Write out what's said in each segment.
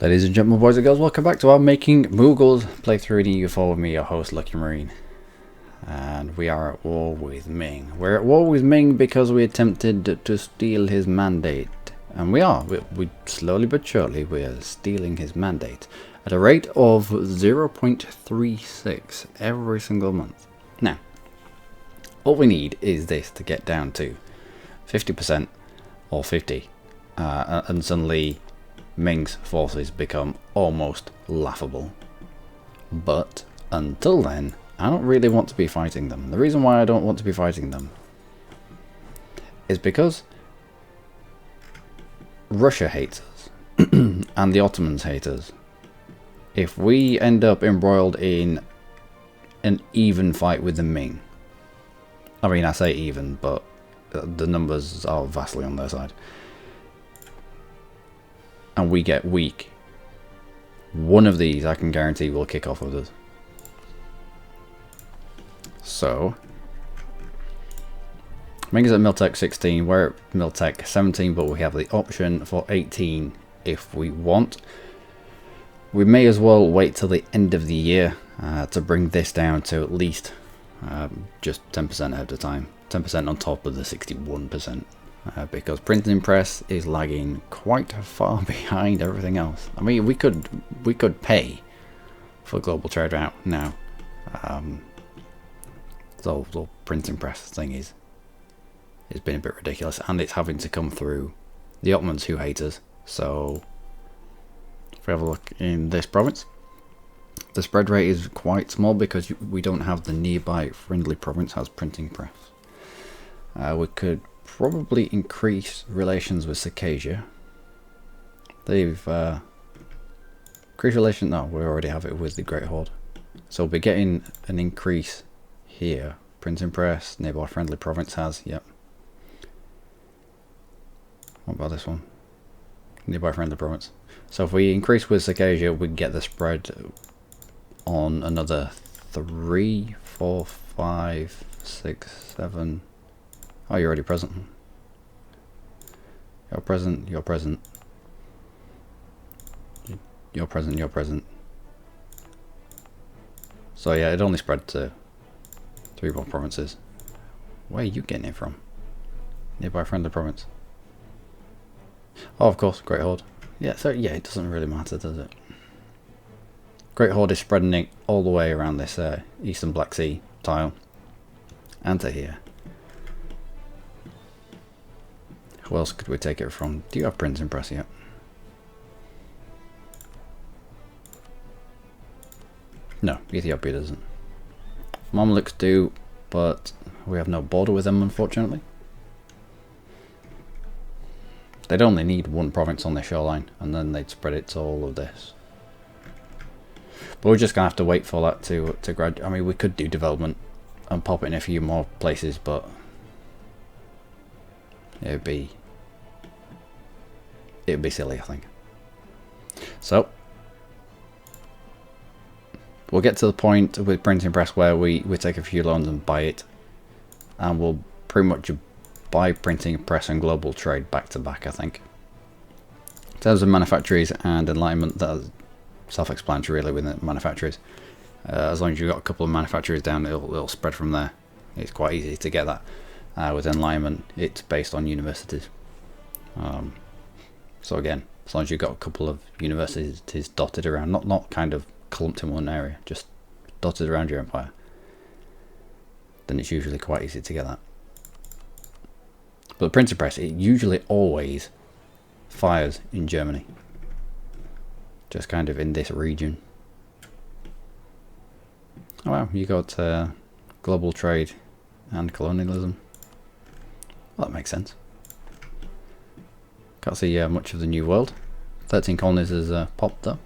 Ladies and gentlemen, boys and girls, welcome back to our Making Mughals playthrough in EU4 with me, your host, Luckymarine. And we are at war with Ming. We're at war with Ming because we attempted to steal his mandate. And we are. We slowly but surely, we are stealing his mandate at a rate of 0.36 every single month. Now, all we need is this to get down to 50% or 50. And suddenly Ming's forces become almost laughable. But until then, I don't really want to be fighting them. The reason why I don't want to be fighting them is because Russia hates us and the Ottomans hate us. If we end up embroiled in an even fight with the Ming, I mean, I say even, but the numbers are vastly on their side, and we get weak, one of these I can guarantee will kick off with us. So Ming is at Miltech 16, we're at Miltech 17, but we have the option for 18 if we want. We may as well wait till the end of the year to bring this down to at least just 10% at a time, 10% on top of the 61%. Because printing press is lagging quite far behind everything else. I mean, we could pay for global trade out now. The printing press thing it's been a bit ridiculous, and it's having to come through the Ottomans who hate us. So if we have a look in this province, the spread rate is quite small because we don't have the nearby friendly province has printing press. We could probably increase relations with Circassia. They've increased relations. No, we already have it with the Great Horde. So we'll be getting an increase here. Printing press, nearby friendly province has, yep. What about this one? Nearby friendly province. So if we increase with Circassia, we get the spread on another 3, 4, 5, 6, 7. Oh, you're already present. You're present, you're present. You're present, you're present. So yeah, it only spread to 3 more provinces. Where are you getting it from? Nearby friendly province. Oh, of course, Great Horde. Yeah, so yeah, it doesn't really matter, does it? Great Horde is spreading it all the way around this eastern Black Sea tile. And to here. Who else could we take it from? Do you have printing press yet? No, Ethiopia doesn't. Mamluks do, but we have no border with them, unfortunately. They'd only need one province on their shoreline, and then they'd spread it to all of this. But we're just going to have to wait for that to graduate. I mean, we could do development and pop it in a few more places, but it'd be silly, I think. So we'll get to the point with printing press where we take a few loans and buy it, and we'll pretty much buy printing press and global trade back to back, I think. In terms of manufactories and enlightenment, that's self-explanatory really with the manufactories. As long as you've got a couple of manufacturers down, it'll spread from there. It's quite easy to get that. With enlightenment, it's based on universities. So again, as long as you've got a couple of universities dotted around, not kind of clumped in one area, just dotted around your empire, then it's usually quite easy to get that. But the printing press, it usually always fires in Germany, just kind of in this region. Oh wow, you got global trade and colonialism. Well, that makes sense. Can't see much of the New World. 13 colonies has popped up,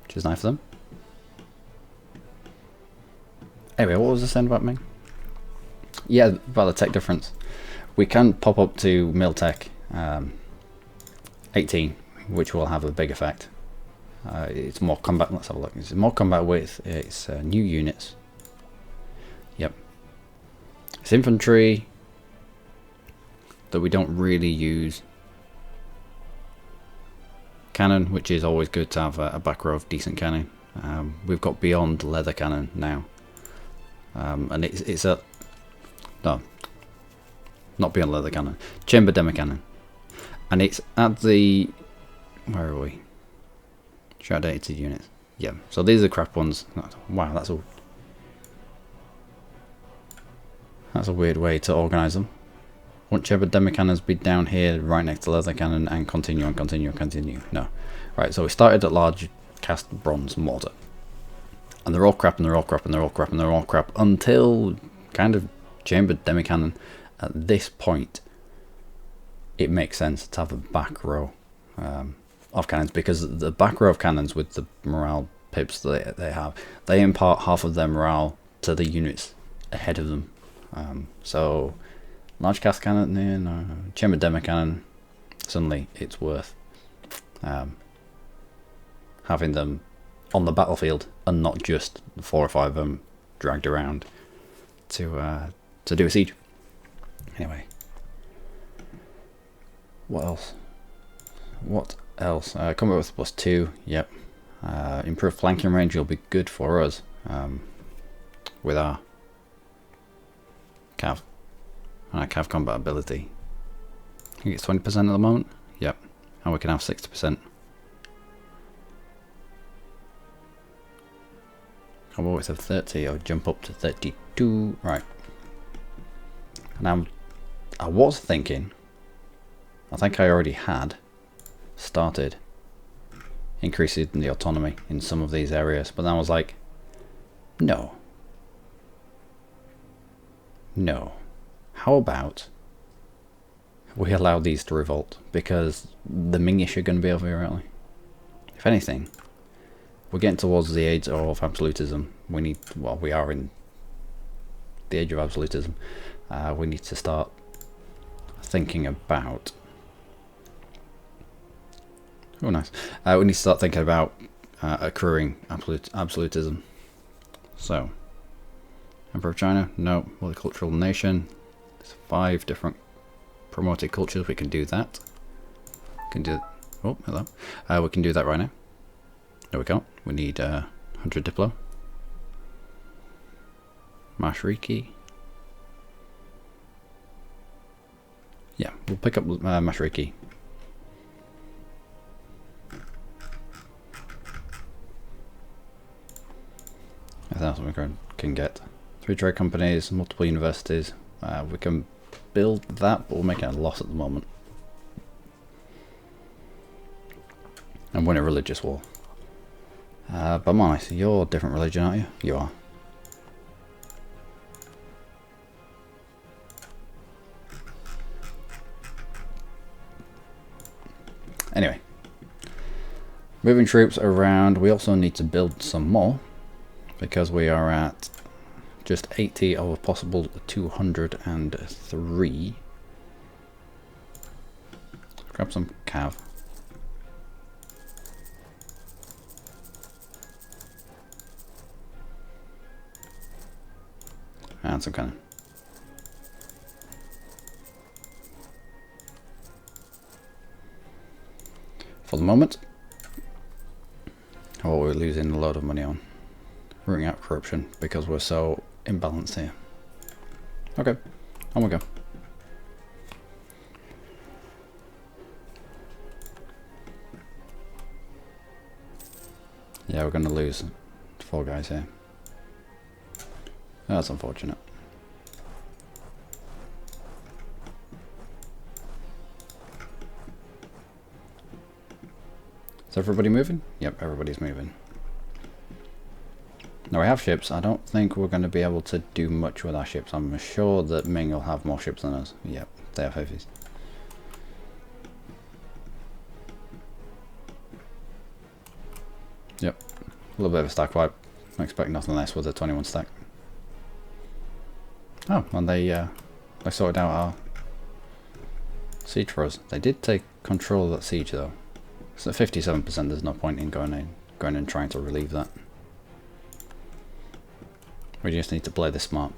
which is nice for them. Anyway, what was I saying about Ming? Yeah, about the tech difference. We can pop up to Miltech 18, which will have a big effect. It's more combat. Let's have a look. It's more combat width. It's new units. Yep. It's infantry that we don't really use. cannon, which is always good to have a back row of decent cannon. We've got beyond leather cannon now, and it's a no, not beyond leather cannon, chamber demi cannon, and it's at the, where are we? Show outdated units. Yeah, so these are crap ones. Wow, that's a weird way to organise them. Won't chamber demi cannons be down here right next to leather cannon and continue and continue and continue? No. Right, so we started at large cast bronze mortar. And they're all crap and they're all crap and they're all crap and they're all crap until kind of chambered demi cannon. At this point, it makes sense to have a back row of cannons, because the back row of cannons with the morale pips that they have, they impart half of their morale to the units ahead of them. So large cast cannon, chamber demi cannon, suddenly it's worth having them on the battlefield and not just 4 or 5 of them dragged around to do a siege. Anyway, what else? Combat with +2, yep. Improved flanking range will be good for us with our cav. And our cav combat ability. I think it's 20% at the moment. Yep. And we can have 60%. Combat width of 30, I'll jump up to 32. Right. And I was thinking, I think I already had started increasing the autonomy in some of these areas, but then I was like, no. How about we allow these to revolt, because the Mingish are going to be over here, aren't they? If anything, we're getting towards the age of absolutism. We are in the age of absolutism. We need to start thinking about, oh nice, we need to start thinking about accruing absolutism. So, Emperor of China, no. Multicultural nation, there's 5 different promoted cultures. We can do that. We can do, oh hello, we can do that right now. No we can't, we need 100 Diplo. Mashriki. Yeah, we'll pick up Mashriki. That's what we can get. 3 trade companies, multiple universities. We can build that, but we're making a loss at the moment. And win a religious war. But Mice, you're a different religion, aren't you? You are. Anyway, moving troops around. We also need to build some more, because we are at just 80 of a possible 203. Grab some cav. And some cannon. For the moment, we're losing a lot of money on rooting out corruption because we're so imbalanced here. Okay, on we go. Yeah, we're going to lose 4 guys here. That's unfortunate. Is everybody moving? Yep, everybody's moving. Now we have ships. I don't think we're going to be able to do much with our ships. I'm sure that Ming will have more ships than us. Yep, they have heavies. Yep, a little bit of a stack wipe. I expect nothing less with a 21 stack. Oh, and they sorted out our siege for us. They did take control of that siege though. So 57%, there's no point in going and trying to relieve that. We just need to play this smart.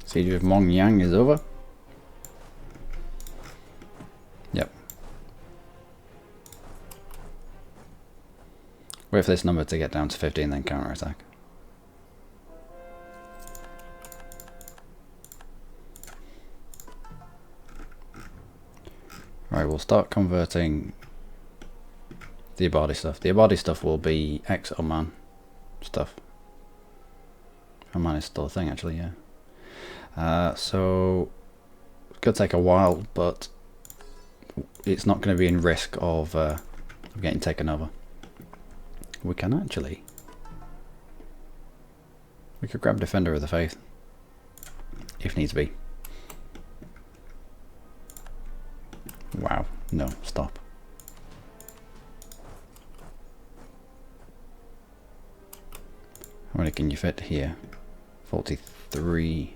Siege of Mongyang is over. Wait for this number to get down to 50 and then counter attack. Right, we'll start converting the Abadi stuff. The Abadi stuff will be ex-Oman stuff. Oman is still a thing, actually, yeah. So it's going to take a while, but it's not going to be in risk of getting taken over. We can actually... We could grab Defender of the Faith, if needs be. Wow, no, stop. How many can you fit here? 43.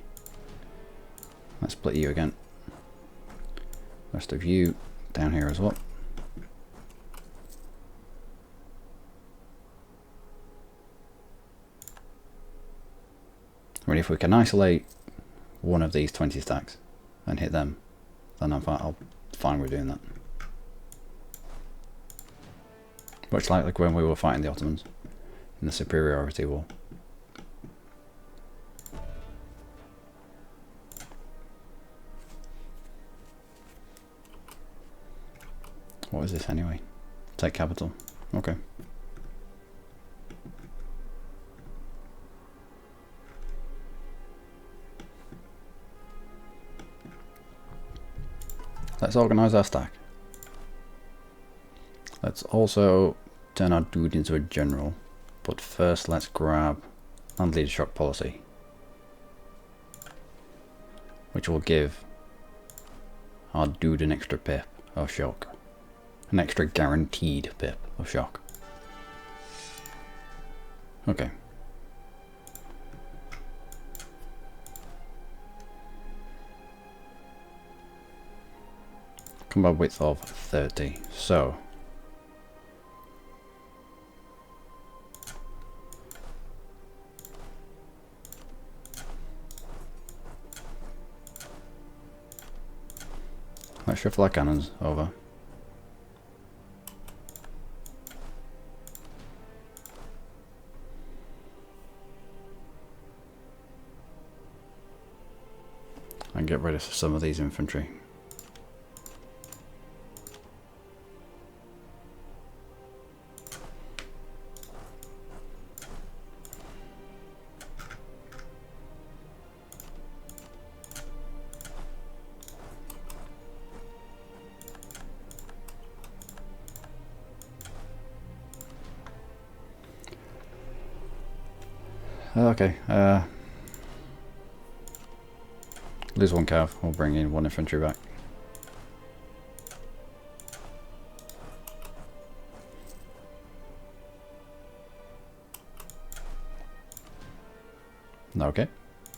Let's split you again. Rest of you down here as well. I mean, if we can isolate one of these 20 stacks and hit them, then I'll fine with doing that. Much like when we were fighting the Ottomans in the superiority war. What is this anyway? Take capital. Okay. Let's organise our stack. Let's also turn our dude into a general. But first let's grab Land Leader Shock Policy, which will give our dude an extra pip of shock. An extra guaranteed pip of shock. Okay. Combat width of 30. So let's shuffle our cannons over. And get rid of some of these infantry. Okay, lose one cav, we'll bring in one infantry back. Okay,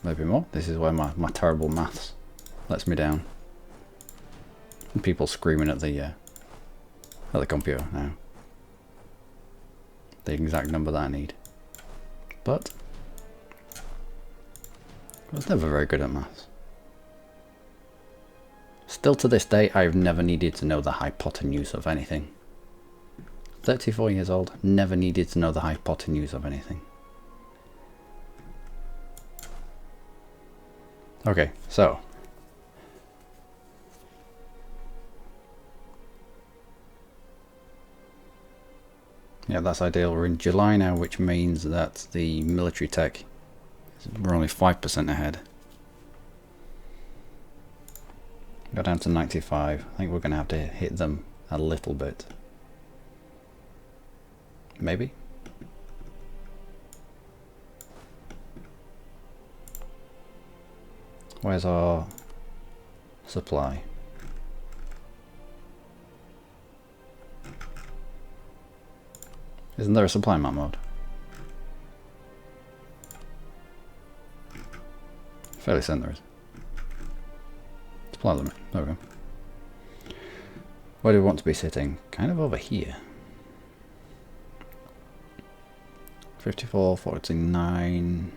maybe more. This is where my terrible maths lets me down. And people screaming at the computer now. The exact number that I need. But I was never very good at maths. Still to this day, I've never needed to know the hypotenuse of anything. 34 years old, never needed to know the hypotenuse of anything. Okay, so. Yeah, that's ideal. We're in July now, which means that the military tech, we're only 5% ahead. Go down to 95. I think we're going to have to hit them a little bit. Maybe. Where's our supply? Isn't there a supply map mode? Fairly certain there is. Supply limit. There we go. Where do we want to be sitting? Kind of over here. 54, 49.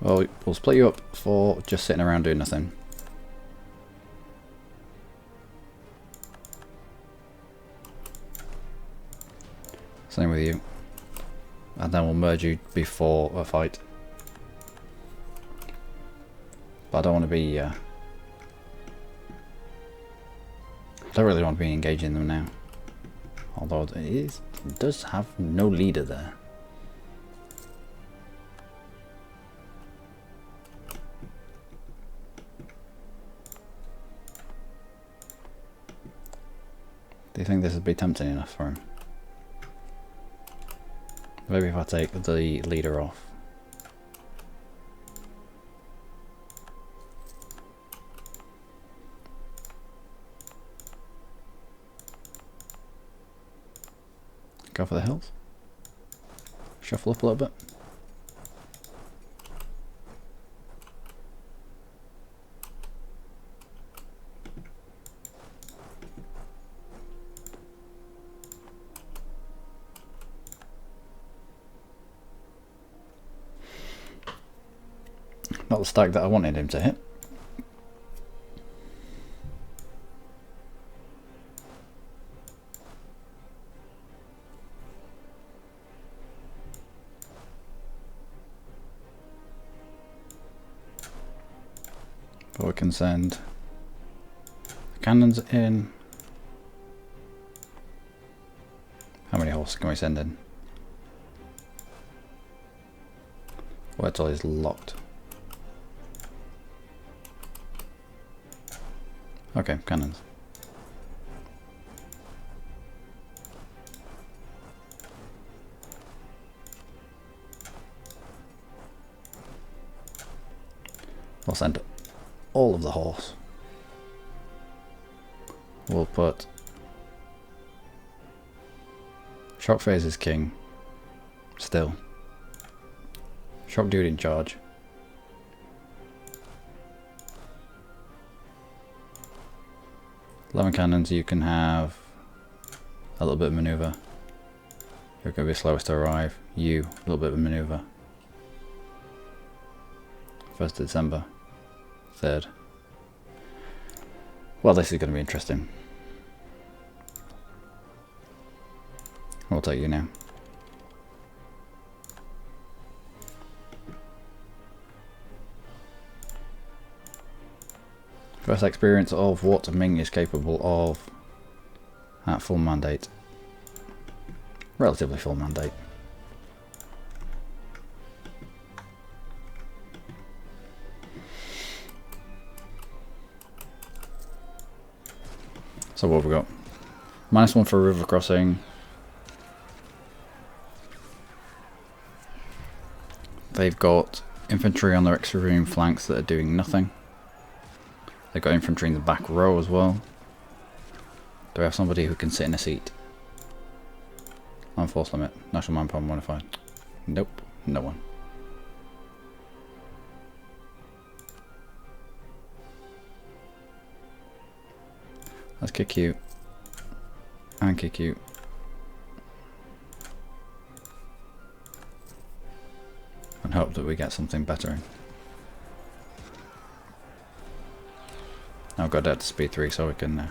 Well, we'll split you up for just sitting around doing nothing. Same with you. And then we'll merge you before a fight. But I don't want to be... I don't really want to be engaging them now. Although it does have no leader there. Do you think this would be tempting enough for him? Maybe if I take the leader off. Go for the hills. Shuffle up a little bit. Not the stack that I wanted him to hit. But we can send cannons in. How many horses can we send in? Wait till he's locked. Okay, cannons. We'll send all of the horse. We'll put Shock Phase is king. Still. Shock Dude in charge. Lemon cannons, you can have a little bit of maneuver. You're going to be slowest to arrive. You, a little bit of maneuver. 1st of December. 3rd. Well, this is going to be interesting. We'll take you now. First experience of what Ming is capable of at full mandate. Relatively full mandate. So what have we got? -1 for river crossing. They've got infantry on their extreme flanks that are doing nothing. They've got infantry in the back row as well. Do we have somebody who can sit in a seat? On force limit. National manpower modified. Nope. No one. Let's kick you. And kick you. And hope that we get something better in. Now I've got that to speed 3 so we can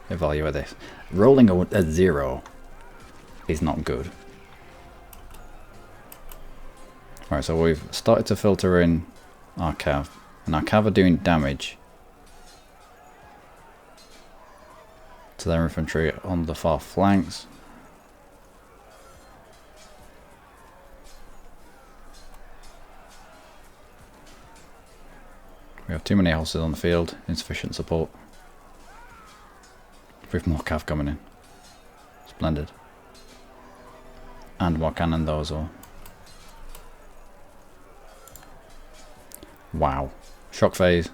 evaluate this. Rolling a 0 is not good. Alright, so we've started to filter in our cav. And our cav are doing damage to their infantry on the far flanks. We have too many horses on the field, insufficient support. With more cav coming in. Splendid. And more cannon though as well. Wow. Shock phase.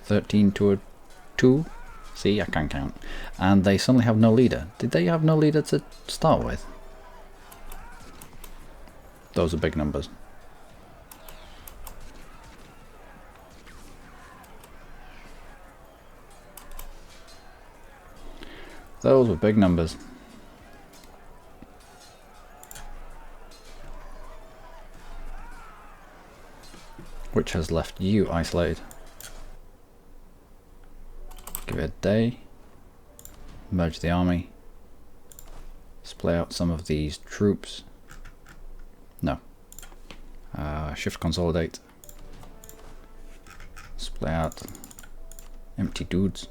$13 to a 2. See, I can't count. And they suddenly have no leader. Did they have no leader to start with? Those are big numbers. Those were big numbers. which has left you isolated. Give it a day. Merge the army. Split out some of these troops. No. Shift consolidate. Split out empty dudes.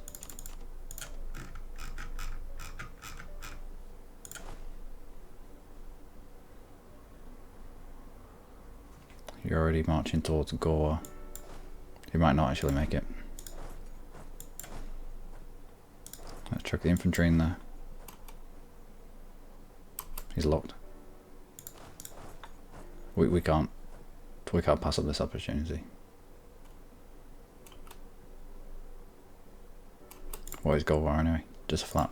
You're already marching towards Gore. You might not actually make it. Let's chuck the infantry in there. He's locked. We can't pass up this opportunity. What is Gore anyway? Just flat.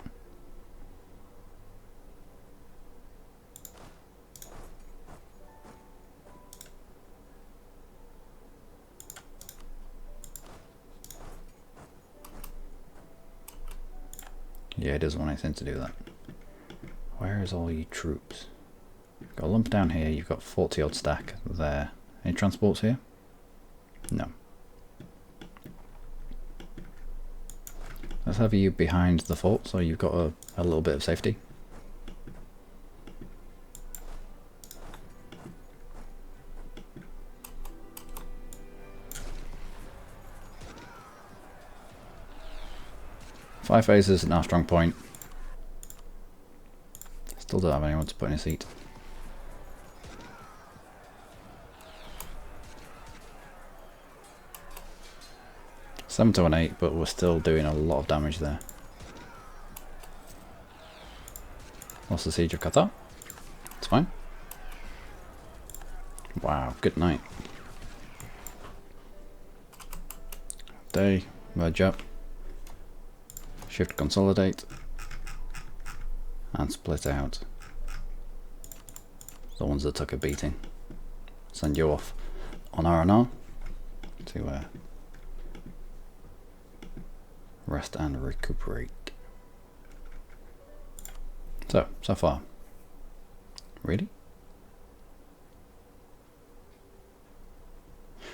Yeah, it doesn't want anything to do with that. Where is all your troops? Got a lump down here, you've got 40 odd stack there. Any transports here? No. Let's have you behind the fort so you've got a little bit of safety. Five phases and our strong point. Still don't have anyone to put in a seat. Seven to an 8, but we're still doing a lot of damage there. Lost the siege of Qatar. It's fine. Wow, good night. Day, merge up. Shift consolidate. And split out the ones that took a beating. Send you off on R&R to rest and recuperate. So far. Really?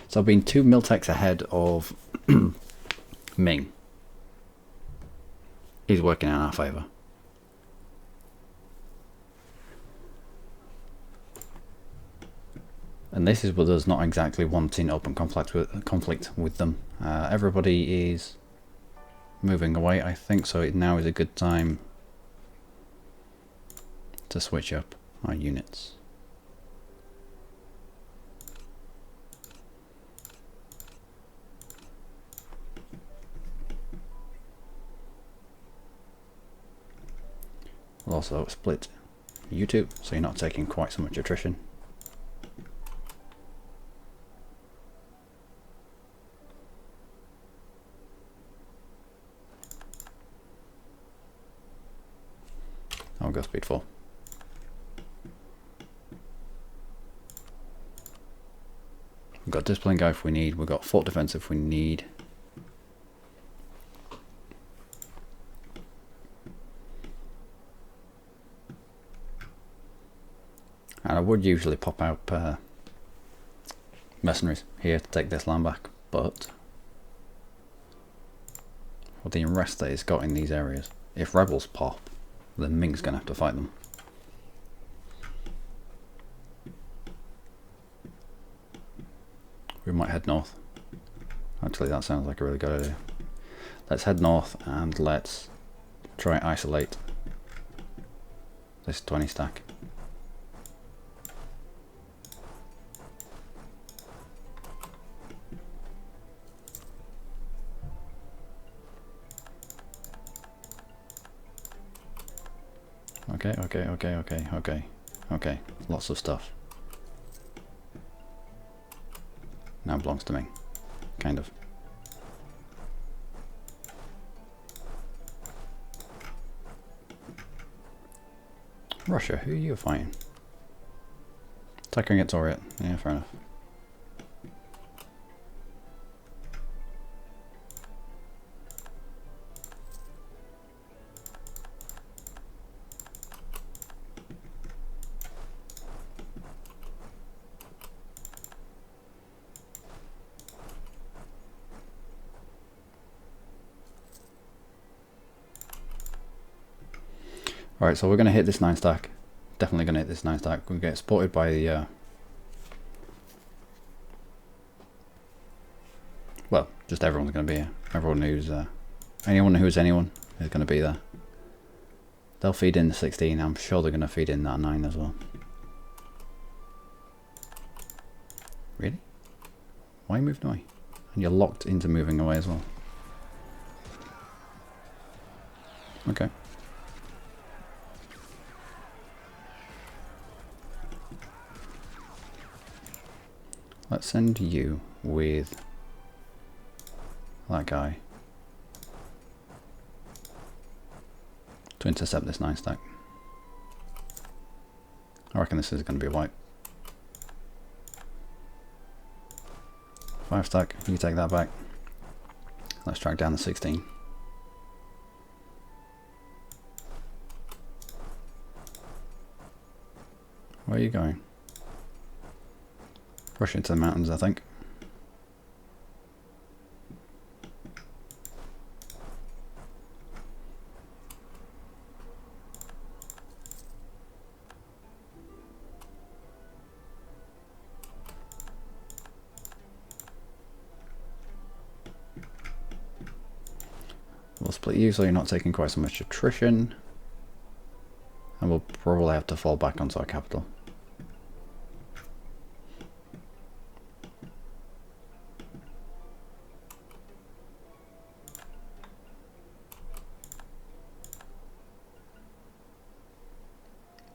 So I've been 2 miltechs ahead of Ming. He's working in our favour. And this is with us not exactly wanting open conflict with them. Everybody is moving away, I think, so now is a good time to switch up our units. We'll also split you two, so you're not taking quite so much attrition. I'll go speed 4. We've got discipline guy if we need, we've got fort defense if we need. And I would usually pop out mercenaries here to take this land back, but with the unrest that it's got in these areas, if rebels pop, then Ming's going to have to fight them. We might head north. Actually, that sounds like a really good idea. Let's head north and let's try and isolate this 20 stack. Okay. Lots of stuff. Now belongs to me. Kind of. Russia, who are you fighting? Attacking at Toriat. Yeah, fair enough. Alright, so we're going to hit this 9 stack. Definitely going to hit this 9 stack. We're going to get supported by the... well, just everyone's going to be here. Everyone who's... anyone who's anyone is going to be there. They'll feed in the 16. I'm sure they're going to feed in that 9 as well. Really? Why are you moving away? And you're locked into moving away as well. Okay. Let's send you with that guy to intercept this 9 stack. I reckon this is going to be a wipe. 5 stack, you take that back. Let's track down the 16. Where are you going? Rush into the mountains, I think. We'll split you so you're not taking quite so much attrition. And we'll probably have to fall back onto our capital.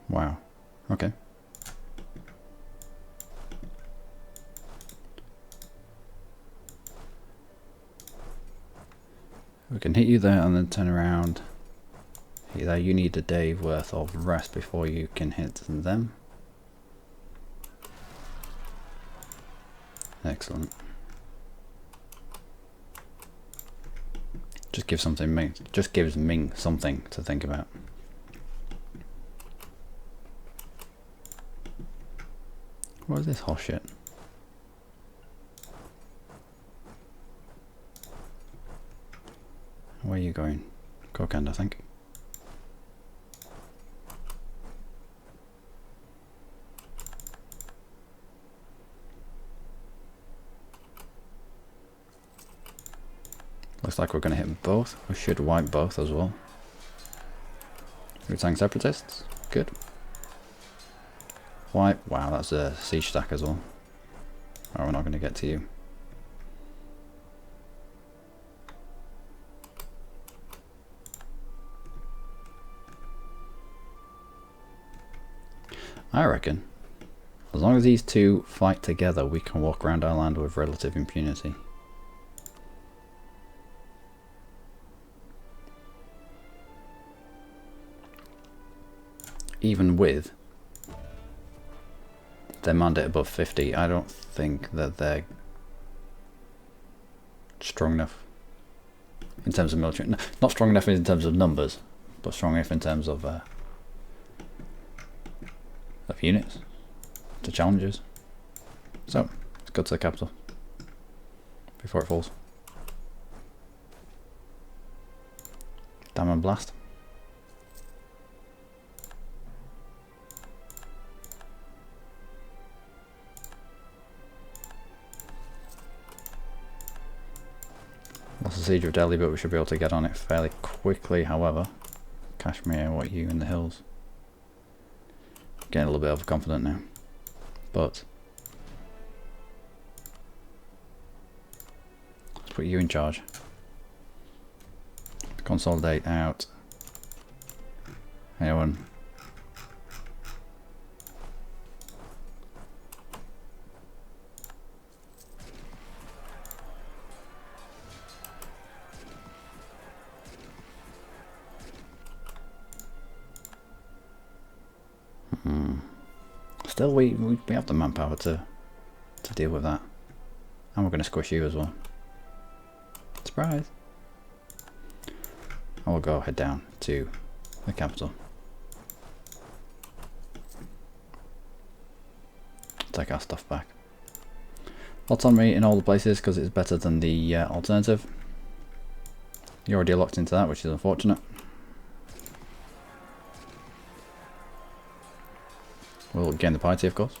Wow. Okay. We can hit you there and then turn around. Hit you there. You need a day worth of rest before you can hit them. Excellent. Just gives Ming something to think about. What is this horse shit? Where are you going? Kokand, I think. Looks like we're going to hit both. We should wipe both as well. Wu-Tang Separatists. Good. Wipe. Wow, that's a siege stack as well. Oh, we're not going to get to you. I reckon, as long as these two fight together, we can walk around our land with relative impunity. Even with their mandate above 50, I don't think that they're strong enough in terms of military. No, not strong enough in terms of numbers, but strong enough in terms of units to challenges. So let's go to the capital before it falls. Damn and blast. Lost the siege of Delhi, but we should be able to get on it fairly quickly. However, Kashmir, what you in the hills? Getting a little bit overconfident now, but let's put you in charge. Consolidate out. Anyone? Still, we have the manpower to deal with that, and we're going to squish you as well. Surprise! I will go head down to the capital. Take our stuff back. Autonomy in all the places because it's better than the alternative. You're already locked into that, which is unfortunate. We'll gain the piety, of course.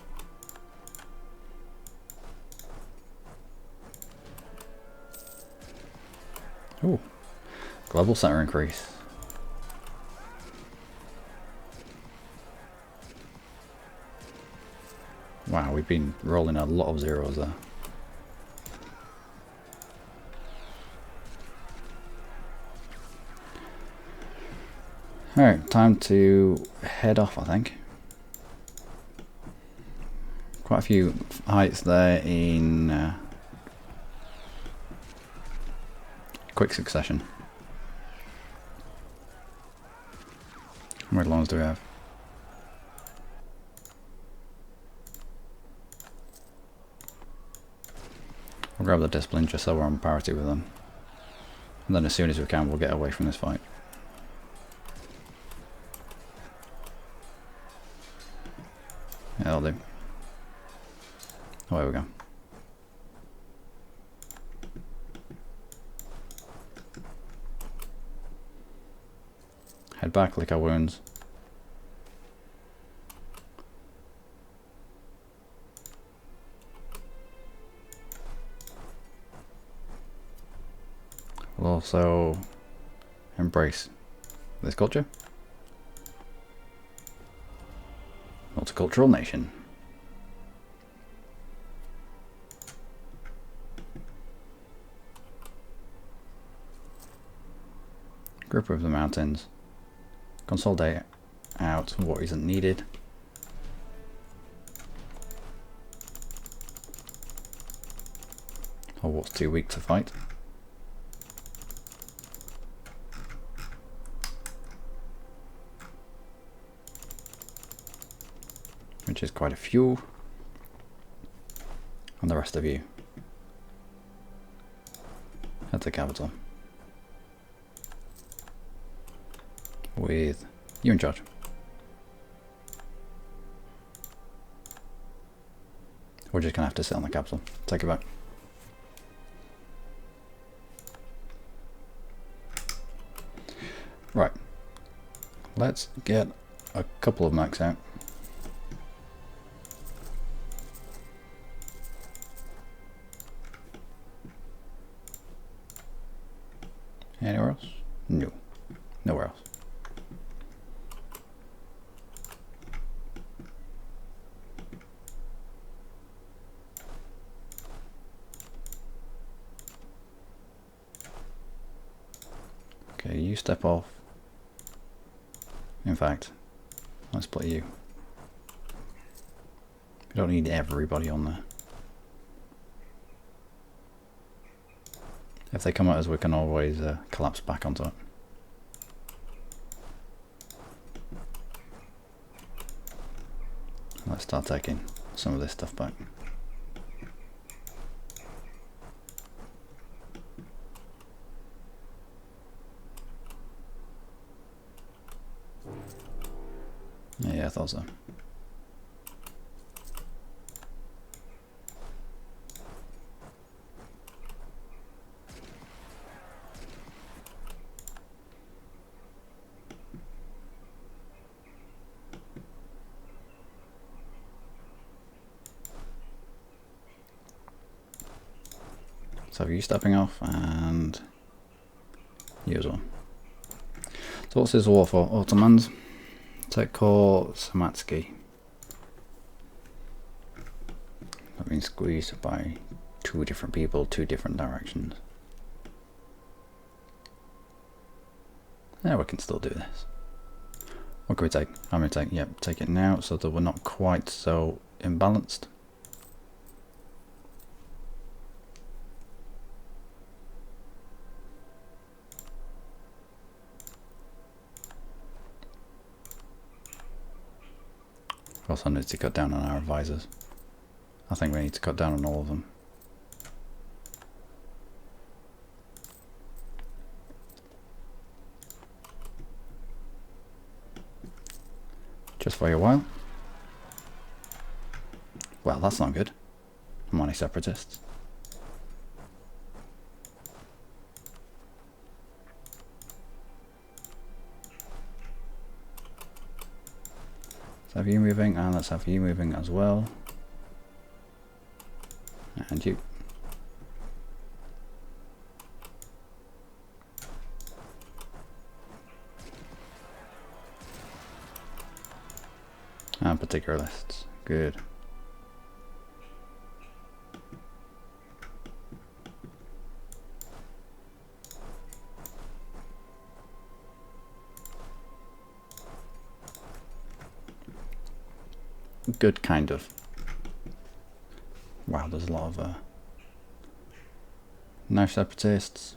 Ooh. Global center increase. Wow, we've been rolling a lot of zeros there. Alright, time to head off, I think. Quite a few heights there in quick succession. How many lawns do we have? We'll grab the discipline just so we're on parity with them. And then as soon as we can, we'll get away from this fight. Yeah, that'll do. Away we go. Head back, lick our wounds. We'll also embrace this culture. Multicultural nation. Group of the mountains. Consolidate out what isn't needed. Or what's too weak to fight. Which is quite a few. And the rest of you head to the capital. With you in charge. We're just gonna have to sit on the capital. Take it back. Right. Let's get a couple of mechs out. Anywhere else? No. Nowhere else. Okay, you step off. In fact, let's play you. We don't need everybody on there. If they come at us, we can always collapse back onto it. Let's start taking some of this stuff back. Yeah, I thought so. So you stepping off and you as well. So what's this war for? Ottomans? Tech core Samatsky. I've been squeezed by two different people, two different directions. Yeah, we can still do this. What can we take? I'm going to take, yep, take it now so that we're not quite so imbalanced. Also need to cut down on our advisors. I think we need to cut down on all of them. Just for a while. Well, that's not good. Money separatists. Let's have you moving, and let's have you moving as well. And you. And particular lists. Good. Good, kind of. Wow, there's a lot of knife separatists.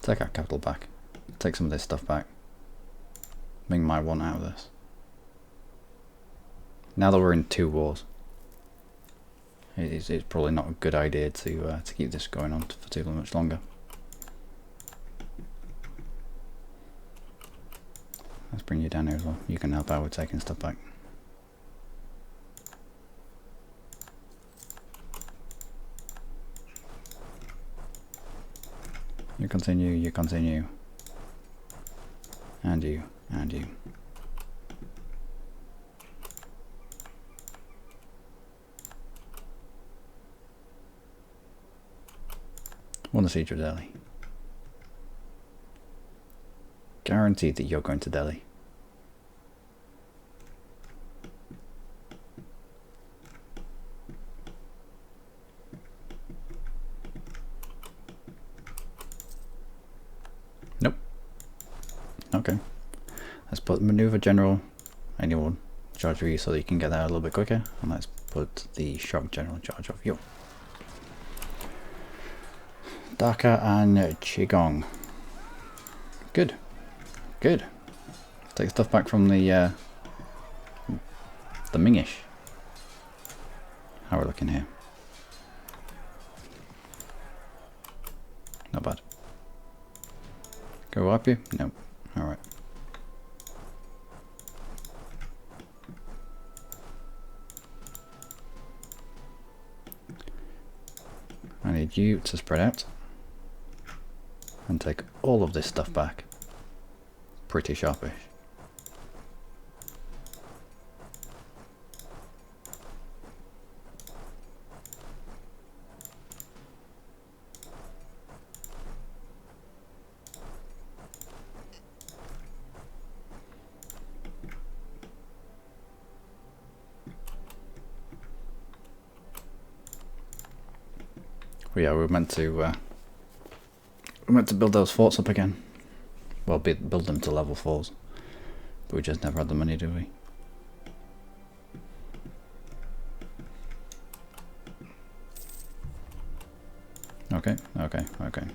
Take our capital back. Take some of this stuff back. Ming might want out of this. Now that we're in 2 wars, it's probably not a good idea to keep this going on for too much longer. Let's bring you down here as well. You can help out with taking stuff back. You continue, you continue. And you, and you. Want to siege of Delhi. Guaranteed that you're going to Delhi. Nope. Okay. Let's put Maneuver General, anyone, in charge of you so that you can get there a little bit quicker. And let's put the Shock General in charge of you. Dhaka and Qigong. Good. Good. Take stuff back from the Mingish. How are we looking here? Not bad. Go wipe you? No. Alright. I need you to spread out and take all of this stuff back. Pretty sharpish. Well, yeah, we're meant to build those forts up again. Well, build them to level 4s, but we just never had the money, do we? Okay, okay, okay.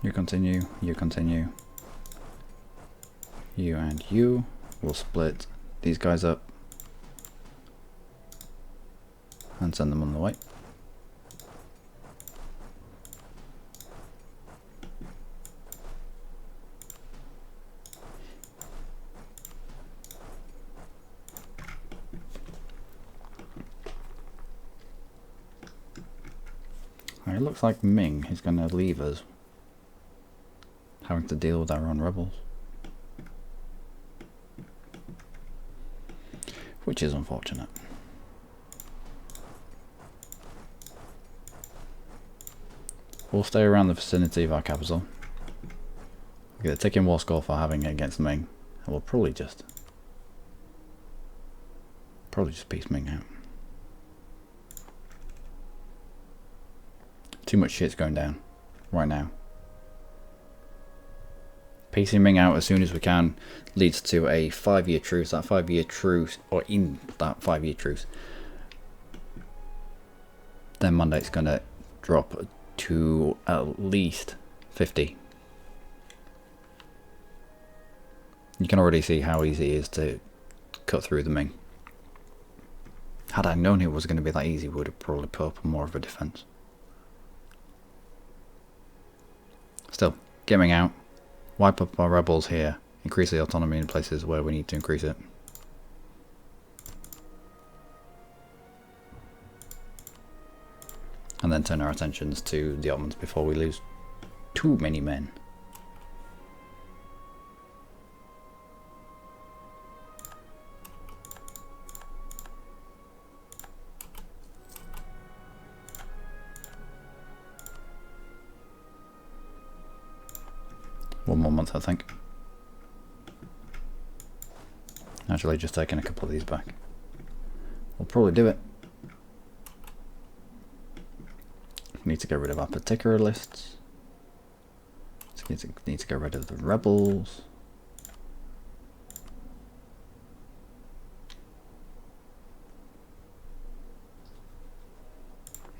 You continue, you continue. You and you will split these guys up and send them on the way. It looks like Ming is going to leave us having to deal with our own rebels, which is unfortunate. We'll stay around the vicinity of our capital. We'll get a tick in war score for having it against Ming, and we'll probably just piece Ming out. Too much shit's going down right now. Piecing Ming out as soon as we can leads to a 5-year truce. That 5-year truce, or in that 5-year truce, their mandate's going to drop to at least 50. You can already see how easy it is to cut through the Ming. Had I known it was going to be that easy, we would have probably put up more of a defence. skimming out, wipe up our rebels here, increase the autonomy in places where we need to increase it. And then turn our attentions to the Ottomans before we lose too many men. One more month, I think. Actually, just taking a couple of these back. We'll probably do it. Need to get rid of our particular lists. Need to get rid of the rebels.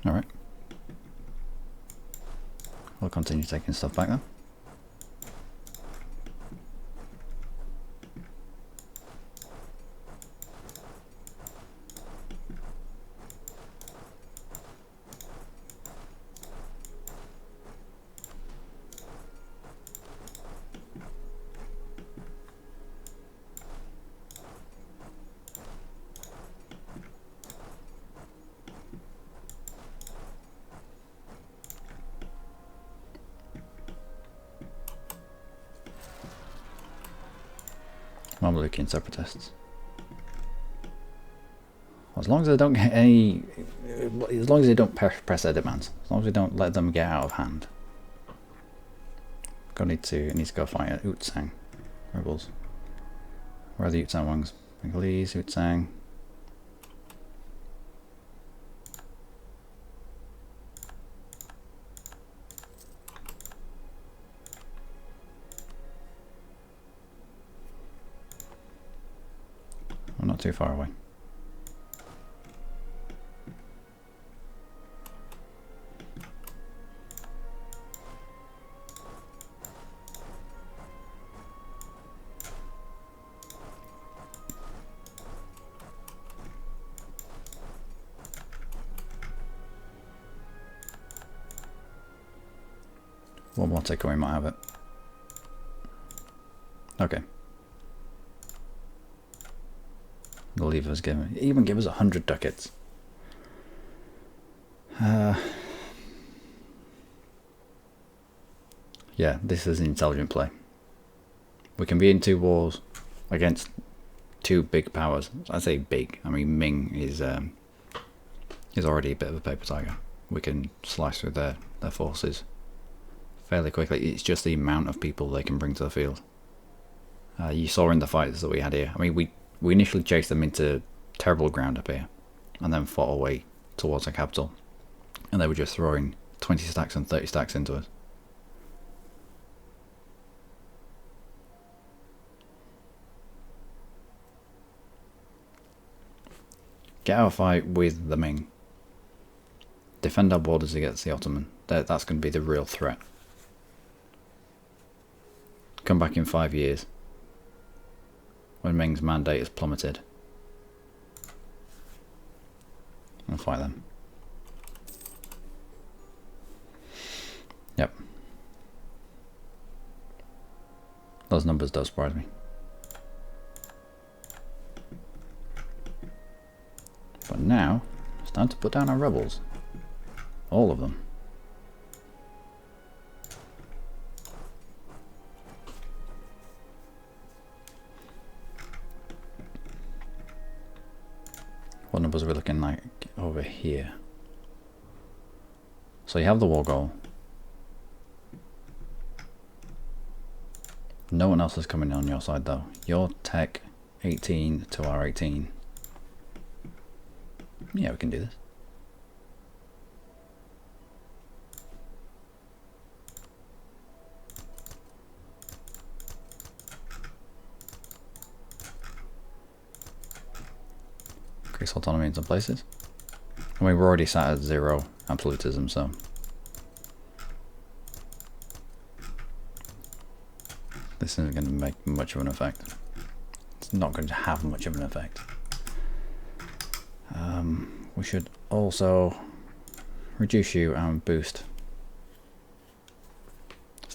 Alright. We'll continue taking stuff back then. Mamlukian separatists. As long as they don't get any, as long as they don't press their demands, as long as we don't let them get out of hand. Need to go fight Utsang rebels. Where are the Utsang ones? Bengalese, Utsang. I'm not too far away. One more takeaway might have it. Okay. They'll leave us even give us 100 ducats. Yeah, this is an intelligent play. We can be in 2 wars against 2 big powers. I say big. I mean Ming is already a bit of a paper tiger. We can slice through their forces fairly quickly. It's just the amount of people they can bring to the field. You saw in the fights that we had here. I mean, we initially chased them into terrible ground up here, and then fought our way towards the capital, and they were just throwing 20 stacks and 30 stacks into us. Get our fight with the Ming. Defend our borders against the Ottoman. That's going to be the real threat. Come back in 5 years, when Ming's mandate has plummeted, and fight them. Yep. Those numbers do surprise me. But now, it's time to put down our rebels. All of them. What numbers are we looking like over here? So you have the war goal. No one else is coming on your side though. Your tech 18 to our 18. Yeah, we can do this. Increase autonomy in some places. I mean, we're already sat at 0 absolutism, so this isn't going to make much of an effect. It's not going to have much of an effect. We should also reduce you and boost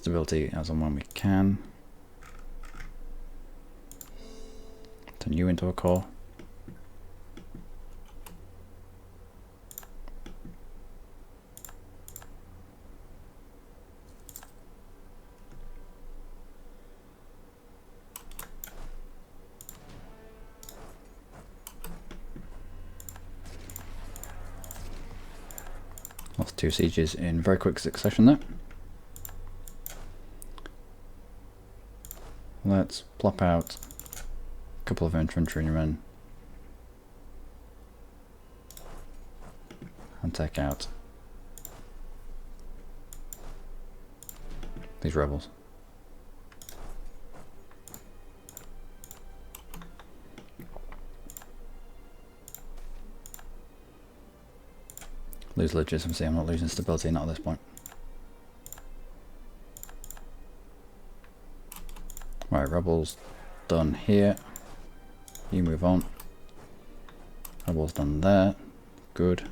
stability as and when we can. Turn you into a core. Lost 2 sieges in very quick succession there. Let's plop out a couple of infantrymen and take out these rebels. Lose legitimacy, I'm not losing stability, not at this point. Right, rebels done here. You move on. Rebels done there. Good.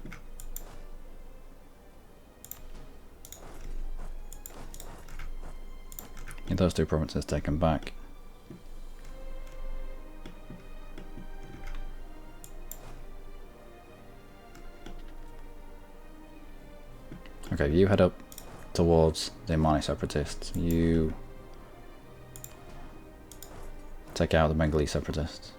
Need those 2 provinces taken back. Okay, you head up towards the Omani separatists. You take out the Bengali separatists.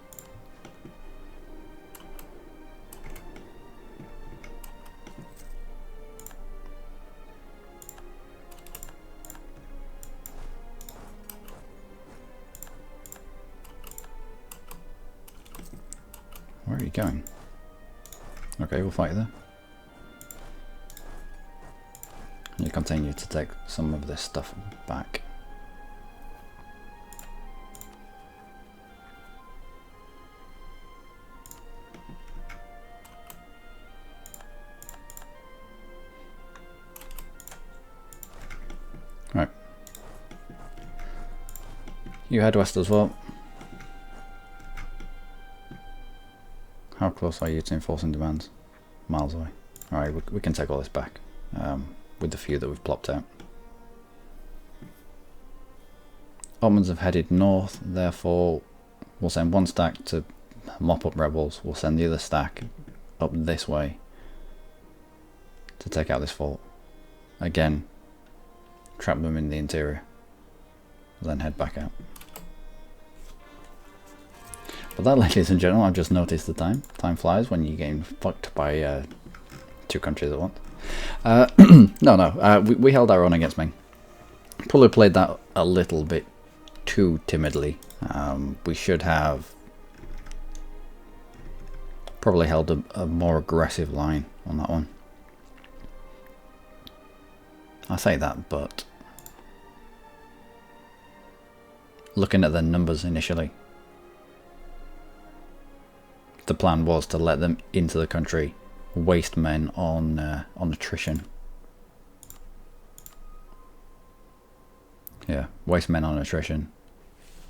Where are you going? Okay, we'll fight you there. You continue to take some of this stuff back. Right. You head west as well. How close are you to enforcing demands? Miles away. Alright, we can take all this back. With the few that we've plopped out. Ottomans have headed north, therefore we'll send 1 stack to mop up rebels. We'll send the other stack up this way to take out this fort. Again, trap them in the interior, then head back out. But that, ladies and gentlemen, I've just noticed the time. Time flies when you're getting fucked by 2 countries at once. We held our own against Ming. Probably played that a little bit too timidly. We should have probably held a more aggressive line on that one. I say that, but looking at the numbers initially, the plan was to let them into the country, waste men on attrition. Yeah, waste men on attrition,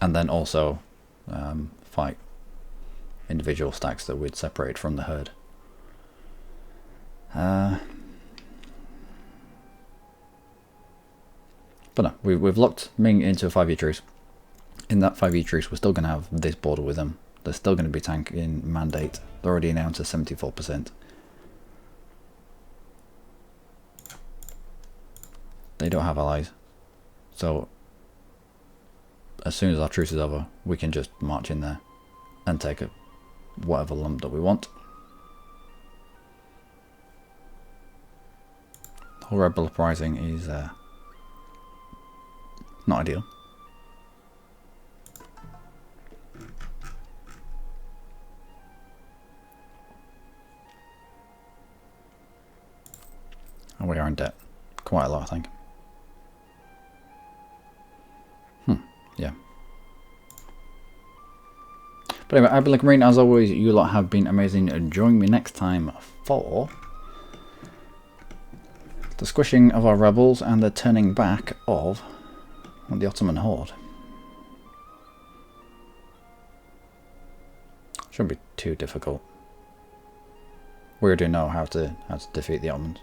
and then also fight individual stacks that we'd separated from the herd. But no, we've locked Ming into a 5-year truce. In that 5-year truce, we're still going to have this border with them. They're still going to be tanking mandate. They're already announced at 74%. They don't have allies. So as soon as our truce is over, we can just march in there and take whatever lump that we want. The whole rebel uprising is not ideal. And we are in debt. Quite a lot, I think. Yeah. But anyway, I've been Luckymarine. As always, you lot have been amazing. Join me next time for the squishing of our rebels and the turning back of the Ottoman horde. Shouldn't be too difficult. We already know how to defeat the Ottomans.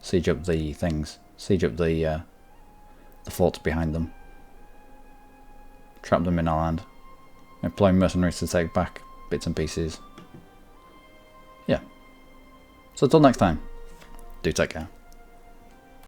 Siege up the things. Siege up the the forts behind them, trap them in our land, employ mercenaries to take back bits and pieces. Yeah. So until next time, do take care.